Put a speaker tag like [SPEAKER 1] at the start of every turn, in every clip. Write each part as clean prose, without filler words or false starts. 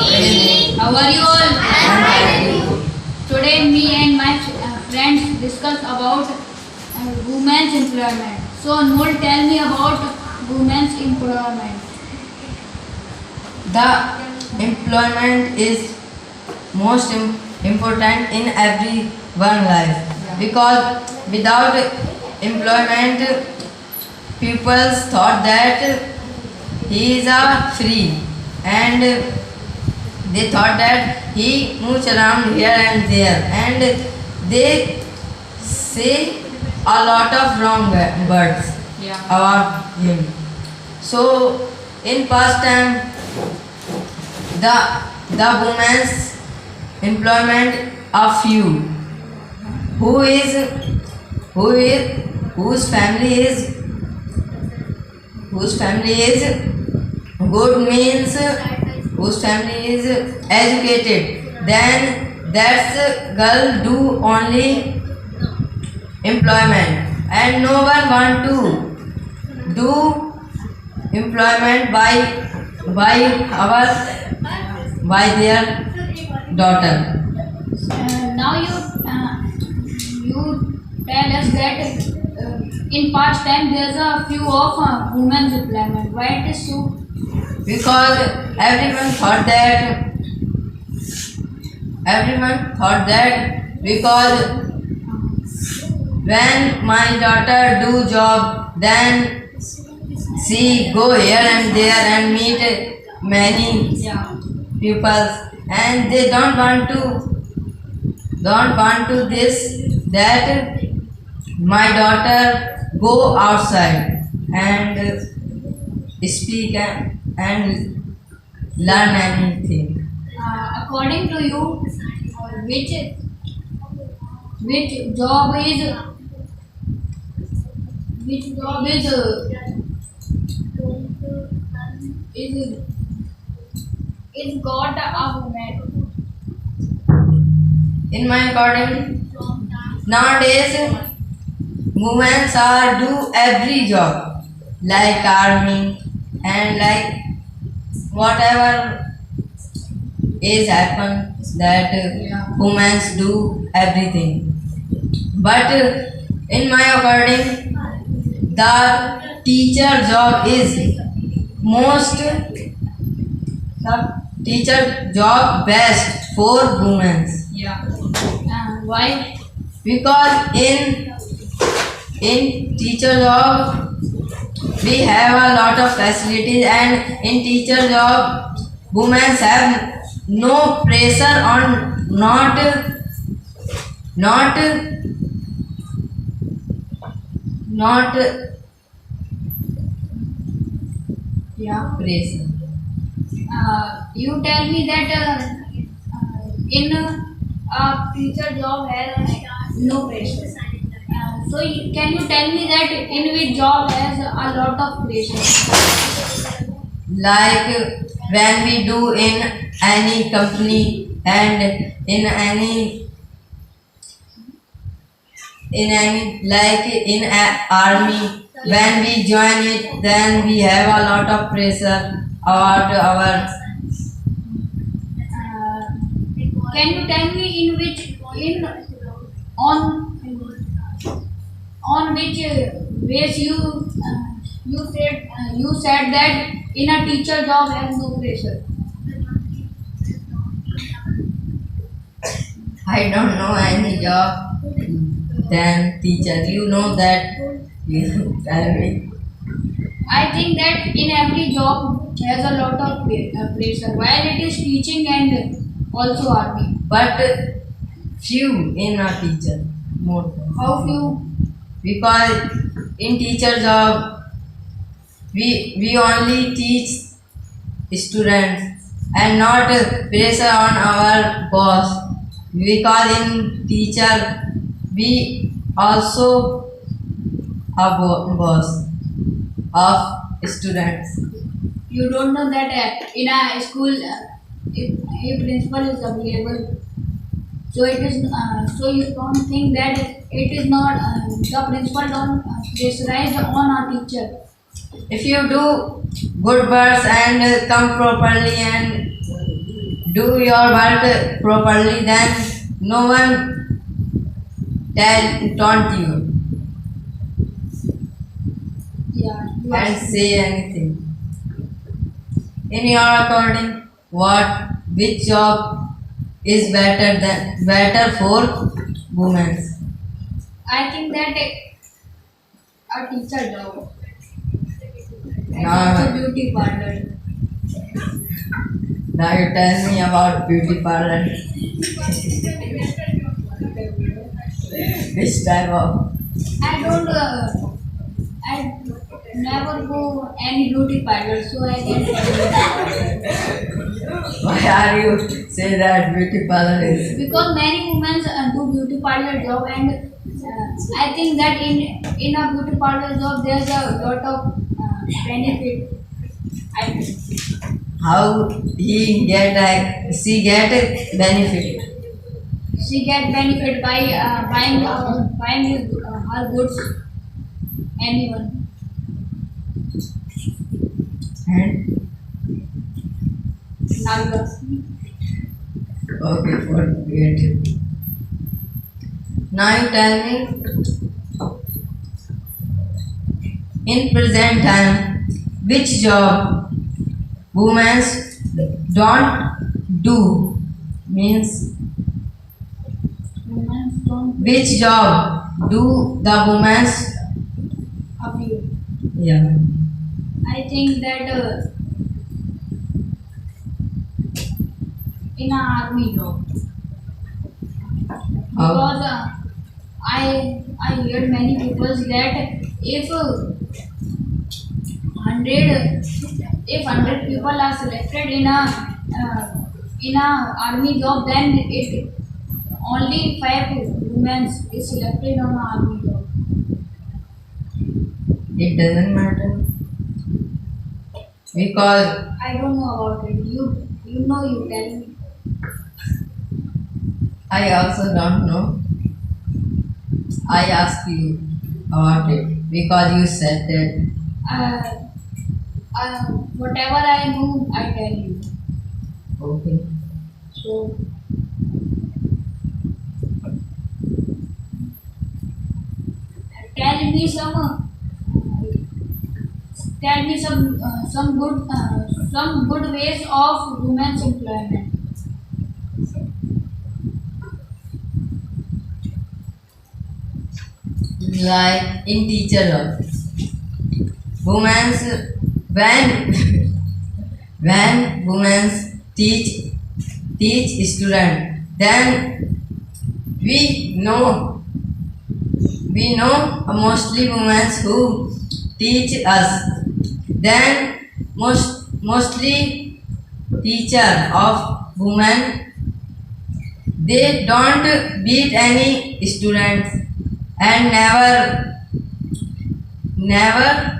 [SPEAKER 1] How are you all? Today me and my friends discuss about women's employment. So Anmol, tell me about women's employment.
[SPEAKER 2] The employment is most important in everyone's life because without employment people thought that he is a free and they thought that he moves around here and there and they say a lot of wrong words about him. So in past time the women's employment a few whose family is good means whose family is educated, then that girl do only employment and no one want to do employment by their daughter.
[SPEAKER 1] Now you tell us that in past time there's a few of women's employment. Why it is so?
[SPEAKER 2] Because everyone thought that because when my daughter do job then she go here and there and meet many people and they don't want to this that my daughter go outside and speak and learn anything.
[SPEAKER 1] According to you, which job is got a woman?
[SPEAKER 2] In my according, nowadays women are do every job like army and like whatever is happen that women do everything. But in my according, the teacher job is most the teacher job best for women
[SPEAKER 1] Why?
[SPEAKER 2] because in teacher job we have a lot of facilities and in teacher job women have no pressure on not pressure.
[SPEAKER 1] You tell me that in a teacher job has no pressure. So can you tell me that in which job has a lot of pressure?
[SPEAKER 2] Like when we do in any company and in any like in army when we join it then we have a lot of pressure about our
[SPEAKER 1] Can you tell me on which ways you said that in a teacher job has no pressure?
[SPEAKER 2] I don't know any job than teacher. You know that. You tell me.
[SPEAKER 1] I think that in every job has a lot of pressure, while it is teaching and also army.
[SPEAKER 2] But few in a teacher more.
[SPEAKER 1] How few?
[SPEAKER 2] Because in teacher job we only teach students and not pressure on our boss. Because in teacher we also a boss of students.
[SPEAKER 1] You don't know that in a school, if principal is available, so it is. So you don't think that it is not the principal don't pressurize on a teacher.
[SPEAKER 2] If you do good works and come properly and do your work properly, then no one taunt you
[SPEAKER 1] Yeah, you are
[SPEAKER 2] and say anything. In your according, which job is better for women?
[SPEAKER 1] I think that a teacher job and
[SPEAKER 2] Now,
[SPEAKER 1] also beauty parlor.
[SPEAKER 2] now you tell me about beauty parlor. Which type of?
[SPEAKER 1] I don't. I never go any beauty parlor, so I can tell you
[SPEAKER 2] Why are you say that beauty parlor is?
[SPEAKER 1] because many women do beauty parlor job, and I think that in a beauty parlor job there's a lot of benefit. I think.
[SPEAKER 2] How she get benefit?
[SPEAKER 1] She get benefit by buying her goods. Anyone.
[SPEAKER 2] And
[SPEAKER 1] Now you ask me.
[SPEAKER 2] okay, forget it. Now you tell me, in present time, which job women don't do? Means
[SPEAKER 1] Women don't
[SPEAKER 2] which job do the women?
[SPEAKER 1] have you.
[SPEAKER 2] Yeah.
[SPEAKER 1] I think that in an army job because I heard many people that if 100 people are selected in a army job, then it only 5 women is selected on an army job.
[SPEAKER 2] It doesn't matter because
[SPEAKER 1] I don't know about it. You know, you tell me.
[SPEAKER 2] I also don't know. I ask you about it because you said that.
[SPEAKER 1] Whatever I know, I tell you.
[SPEAKER 2] Okay.
[SPEAKER 1] So tell me some good ways of women's employment.
[SPEAKER 2] Like in teacher job, women's when when women's teach student, then we know mostly women who teach us. Then mostly teacher of women, they don't beat any students and never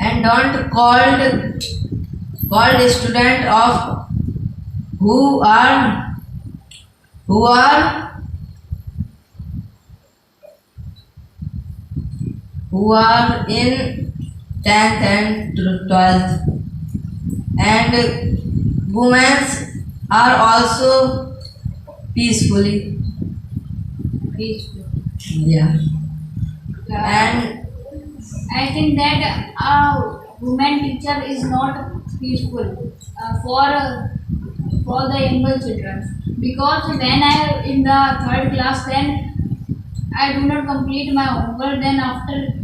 [SPEAKER 2] and don't called student of who are who are who are in 10th and 12th, and women are also peacefully.
[SPEAKER 1] Peaceful.
[SPEAKER 2] Yeah.
[SPEAKER 1] Yeah.
[SPEAKER 2] And
[SPEAKER 1] I think that a woman teacher is not peaceful for the younger children, because when I in the 3rd class, then I do not complete my homework. Then after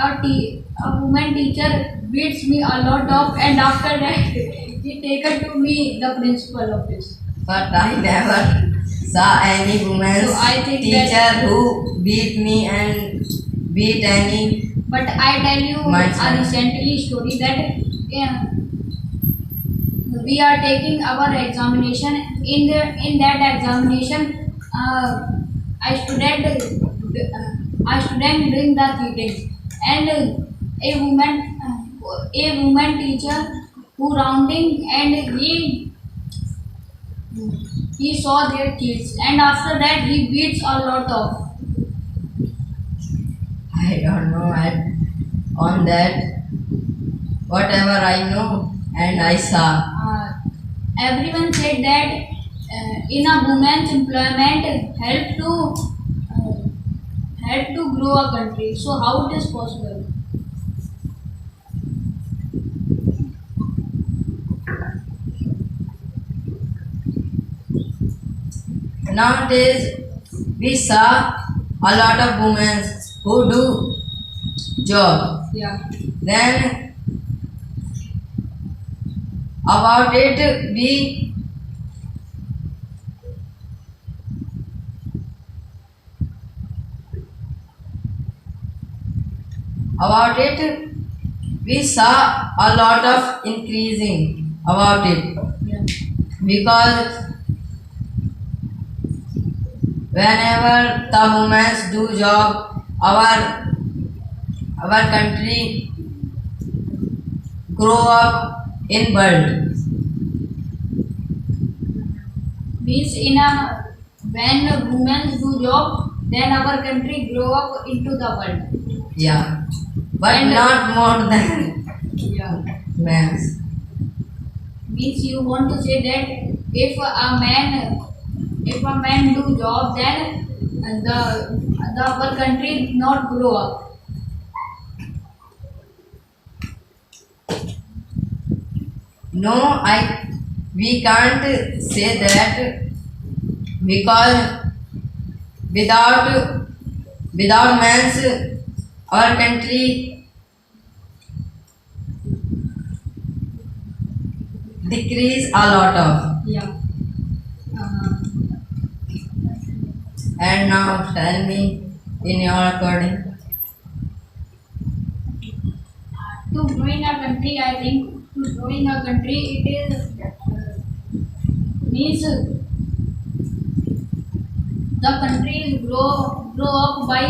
[SPEAKER 1] a woman teacher beats me a lot of, and after that he taken to me the principal office.
[SPEAKER 2] but I never saw any woman
[SPEAKER 1] So I think
[SPEAKER 2] teacher
[SPEAKER 1] that-
[SPEAKER 2] who beat me and beat any.
[SPEAKER 1] But I tell you
[SPEAKER 2] My
[SPEAKER 1] a
[SPEAKER 2] son.
[SPEAKER 1] recently story that we are taking our examination. In that examination, I student doing the cheating, and a woman teacher who rounding, and he saw their kids, and after that he beats a lot of.
[SPEAKER 2] I don't know on that. Whatever I know and I saw.
[SPEAKER 1] Everyone said that in a woman's employment help to grow a country. So how it is possible?
[SPEAKER 2] Nowadays we saw a lot of women who do job.
[SPEAKER 1] Yeah.
[SPEAKER 2] Then about it we saw a lot of increasing about it
[SPEAKER 1] Yeah.
[SPEAKER 2] because whenever the women do job, our country grow up in world.
[SPEAKER 1] Means when women do job, then our country grow up into the world.
[SPEAKER 2] Yeah, but
[SPEAKER 1] And-
[SPEAKER 2] not more than
[SPEAKER 1] Yeah.
[SPEAKER 2] men.
[SPEAKER 1] Means you want to say that if a man do job, then the our country not grow up.
[SPEAKER 2] No, we can't say that because without men's our country decrease a lot of.
[SPEAKER 1] Yeah.
[SPEAKER 2] And now tell me in your according.
[SPEAKER 1] To growing a country, I think to growing a country, it is means the country is grow up by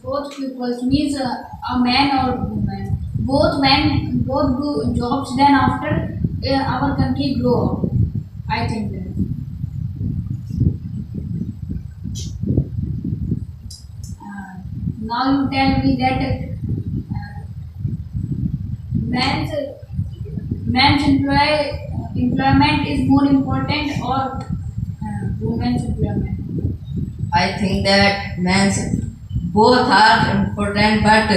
[SPEAKER 1] both peoples, means a man or woman. Both do jobs, then after our country grow up. I think that. Now you tell me that man's employment is more important or women's employment?
[SPEAKER 2] I think that men's both are important, but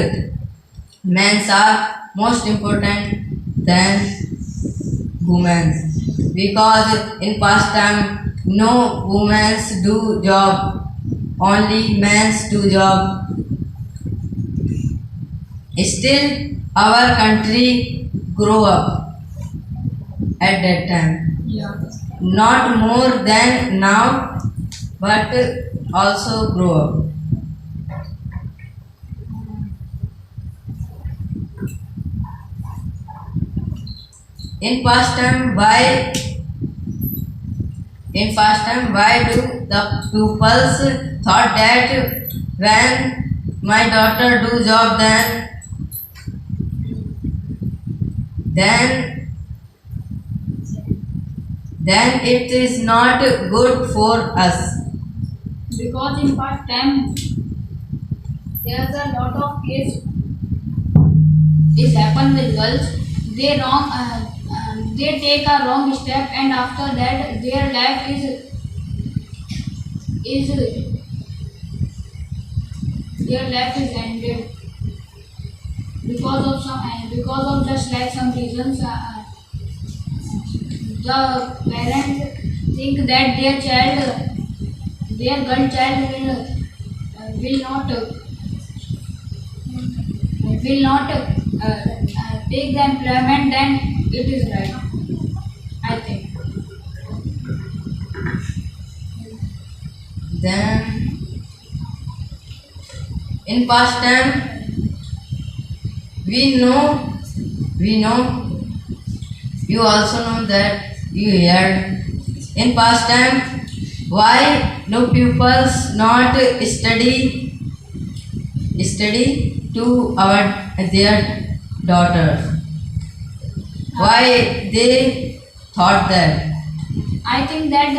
[SPEAKER 2] men's are most important than women's because in past time no women's do job, only men's do job. Still our country grow up at that time,
[SPEAKER 1] Yeah.
[SPEAKER 2] not more than now, but also grow up. In past time why do the pupils thought that when my daughter do job, then it is not good for us.
[SPEAKER 1] Because in past time there's a lot of case is happen with girls. They take a wrong step, and after that their life is ended because of just like some reasons. The parents think that their girl child will not take the employment, then it is right, I think.
[SPEAKER 2] Then in past time we know you also know that you heard in past time why no pupils not study to their daughters, why they thought that?
[SPEAKER 1] I think that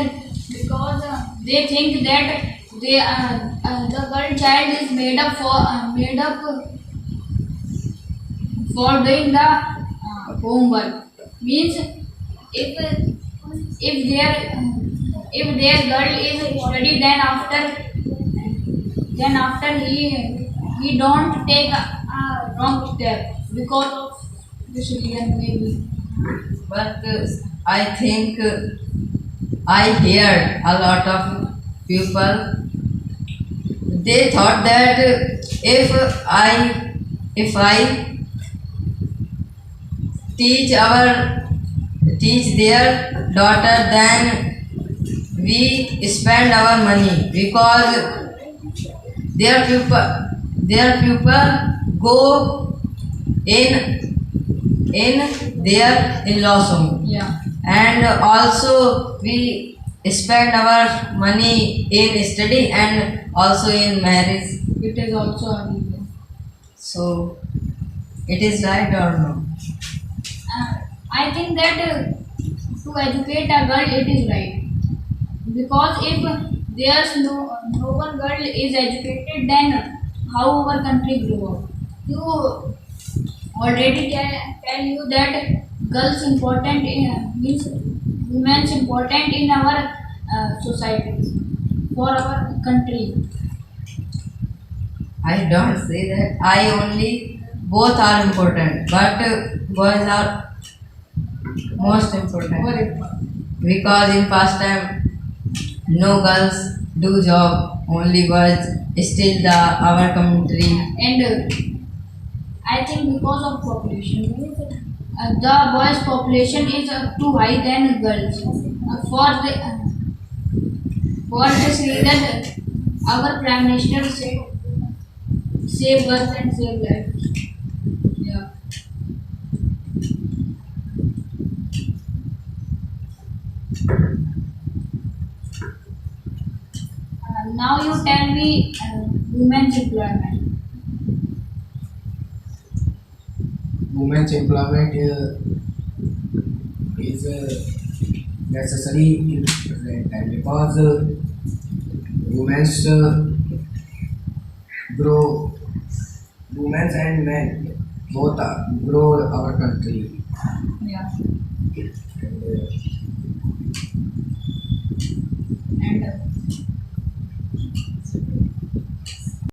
[SPEAKER 1] because they think that the girl child is made up for doing the homework. Means if their girl is study, then after he don't take a wrong step because of this reason maybe.
[SPEAKER 2] But I think I heard a lot of people. They thought that if I teach their daughter, then we spend our money because their pupil go in their in-laws home,
[SPEAKER 1] Yeah.
[SPEAKER 2] and also we spend our money in study and also in marriage.
[SPEAKER 1] It is also a reason.
[SPEAKER 2] So it is right or no?
[SPEAKER 1] I think that to educate a girl it is right, because if there's no one girl is educated, then how our country grow up? You already tell you that girls important means women's important in our society for our country.
[SPEAKER 2] I don't say that. I only both are important, but boys are most important because in past time no girls do job, only boys. Still the our country.
[SPEAKER 1] And I think because of population, the boys population is too high than girls. For this reason, our prime minister said, "Save girls and save lives." Yeah. Now you tell me women's employment.
[SPEAKER 3] Women's employment is necessary in present time because women's grow, women and men both grow our country.
[SPEAKER 1] Yeah.
[SPEAKER 3] And,
[SPEAKER 1] And